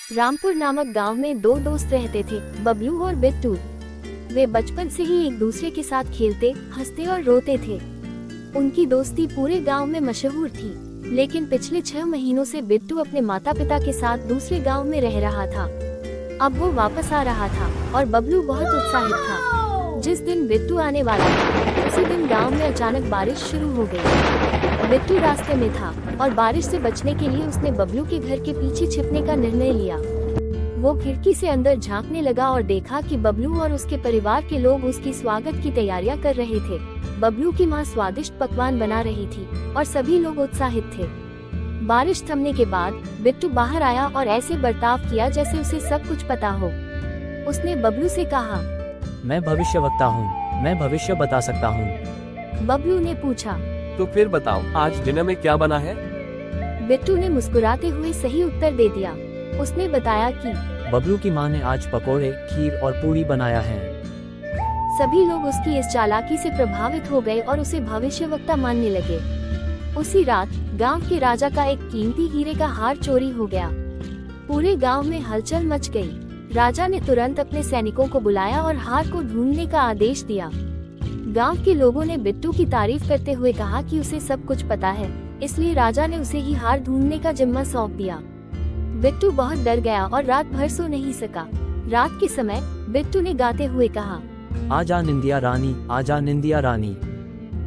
रामपुर नामक गांव में दो दोस्त रहते थे, बबलू और बिट्टू। वे बचपन से ही एक दूसरे के साथ खेलते, हंसते और रोते थे। उनकी दोस्ती पूरे गांव में मशहूर थी। लेकिन पिछले 6 महीनों से बिट्टू अपने माता पिता के साथ दूसरे गांव में रह रहा था। अब वो वापस आ रहा था और बबलू बहुत उत्साहित था। जिस दिन बिट्टू आने वाला था, उसी दिन गांव में अचानक बारिश शुरू हो गई। बिट्टू रास्ते में था और बारिश से बचने के लिए उसने बबलू के घर के पीछे छिपने का निर्णय लिया। वो खिड़की से अंदर झांकने लगा और देखा कि बबलू और उसके परिवार के लोग उसकी स्वागत की तैयारियां कर रहे थे। बबलू की मां स्वादिष्ट पकवान बना रही थी और सभी लोग उत्साहित थे। बारिश थमने के बाद बिट्टू बाहर आया और ऐसे बर्ताव किया जैसे उसे सब कुछ पता हो। उसने बबलू से कहा, मैं भविष्यवक्ता हूँ, मैं भविष्य बता सकता हूँ। बबलू ने पूछा, तो फिर बताओ, आज डिनर में क्या बना है? बिट्टू ने मुस्कुराते हुए सही उत्तर दे दिया। उसने बताया कि बबलू की माँ ने आज पकोड़े, खीर और पूरी बनाया है। सभी लोग उसकी इस चालाकी से प्रभावित हो गए और उसे भविष्यवक्ता मानने लगे। उसी रात गांव के राजा का एक कीमती हीरे का हार चोरी हो गया। पूरे गांव में हलचल मच गई। राजा ने तुरंत अपने सैनिकों को बुलाया और हार को ढूंढने का आदेश दिया। गांव के लोगों ने बिट्टू की तारीफ करते हुए कहा कि उसे सब कुछ पता है, इसलिए राजा ने उसे ही हार ढूंढने का जिम्मा सौंप दिया। बिट्टू बहुत डर गया और रात भर सो नहीं सका। रात के समय बिट्टू ने गाते हुए कहा, आजा निंदिया रानी, आजा निंदिया रानी।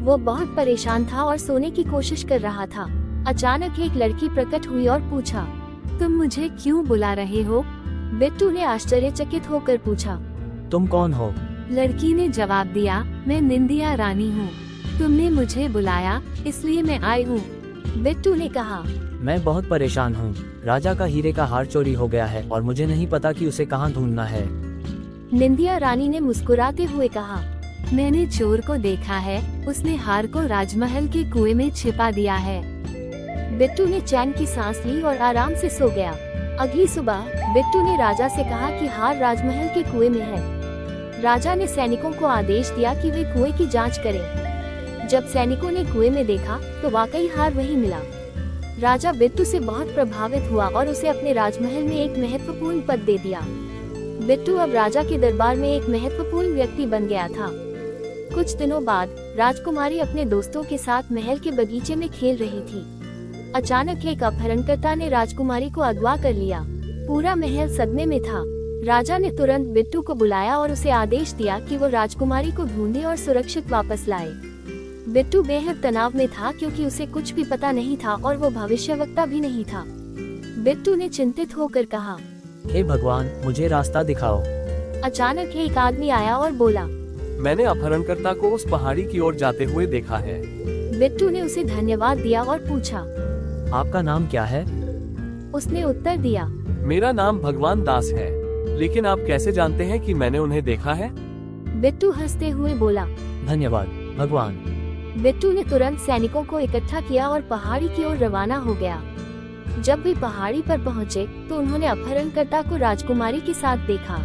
वो बहुत परेशान था और सोने की कोशिश कर रहा था। अचानक एक लड़की प्रकट हुई और पूछा, तुम मुझे क्यों बुला रहे हो? बिट्टू ने आश्चर्यचकित होकर पूछा, तुम कौन हो? लड़की ने जवाब दिया, मैं निंदिया रानी हूँ। तुमने मुझे बुलाया इसलिए मैं आई हूँ। बिट्टू ने कहा, मैं बहुत परेशान हूँ। राजा का हीरे का हार चोरी हो गया है और मुझे नहीं पता कि उसे कहाँ ढूंढना है। निंदिया रानी ने मुस्कुराते हुए कहा, मैंने चोर को देखा है, उसने हार को राजमहल के कुएं में छिपा दिया है। बिट्टू ने चैन की सांस ली और आराम से सो गया। अगली सुबह बिट्टू ने राजा से कहा कि हार राजमहल के कुएं में है। राजा ने सैनिकों को आदेश दिया कि वे कुएं की जांच करें। जब सैनिकों ने कुएं में देखा तो वाकई हार वही मिला। राजा बिट्टू से बहुत प्रभावित हुआ और उसे अपने राजमहल में एक महत्वपूर्ण पद दे दिया। बिट्टू अब राजा के दरबार में एक महत्वपूर्ण व्यक्ति बन गया था। कुछ दिनों बाद राजकुमारी अपने दोस्तों के साथ महल के बगीचे में खेल रही थी। अचानक एक अपहरणकर्ता ने राजकुमारी को अगवा कर लिया। पूरा महल सदमे में था। राजा ने तुरंत बिट्टू को बुलाया और उसे आदेश दिया कि वो राजकुमारी को ढूंढे और सुरक्षित वापस लाए। बिट्टू बेहद तनाव में था क्योंकि उसे कुछ भी पता नहीं था और वो भविष्यवक्ता भी नहीं था। बिट्टू ने चिंतित होकर कहा, हे भगवान, मुझे रास्ता दिखाओ। अचानक एक आदमी आया और बोला, मैंने अपहरणकर्ता को उस पहाड़ी की ओर जाते हुए देखा है। बिट्टू ने उसे धन्यवाद दिया और पूछा, आपका नाम क्या है? उसने उत्तर दिया, मेरा नाम भगवान दास है, लेकिन आप कैसे जानते हैं कि मैंने उन्हें देखा है? बिट्टू हंसते हुए बोला, धन्यवाद भगवान। बिट्टू ने तुरंत सैनिकों को इकट्ठा किया और पहाड़ी की ओर रवाना हो गया। जब वे पहाड़ी पर पहुंचे तो उन्होंने अपहरणकर्ता को राजकुमारी के साथ देखा।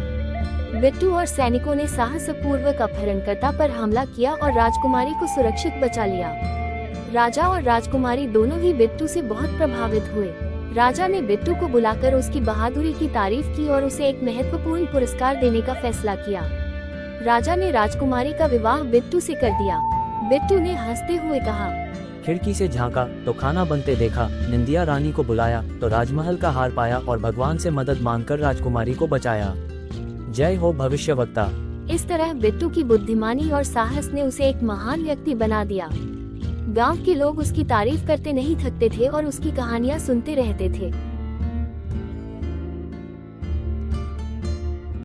बिट्टू और सैनिकों ने साहसपूर्वक अपहरणकर्ता पर हमला किया और राजकुमारी को सुरक्षित बचा लिया। राजा और राजकुमारी दोनों ही बिट्टू से बहुत प्रभावित हुए। राजा ने बिट्टू को बुलाकर उसकी बहादुरी की तारीफ की और उसे एक महत्वपूर्ण पुरस्कार देने का फैसला किया। राजा ने राजकुमारी का विवाह बिट्टू से कर दिया। बिट्टू ने हंसते हुए कहा, खिड़की से झांका तो खाना बनते देखा, निंदिया रानी को बुलाया तो राजमहल का हार पाया और भगवान से मदद मांगकर राजकुमारी को बचाया। जय हो भविष्यवक्ता। इस तरह बिट्टू की बुद्धिमानी और साहस ने उसे एक महान व्यक्ति बना दिया। गांव के लोग उसकी तारीफ करते नहीं थकते थे और उसकी कहानियां सुनते रहते थे।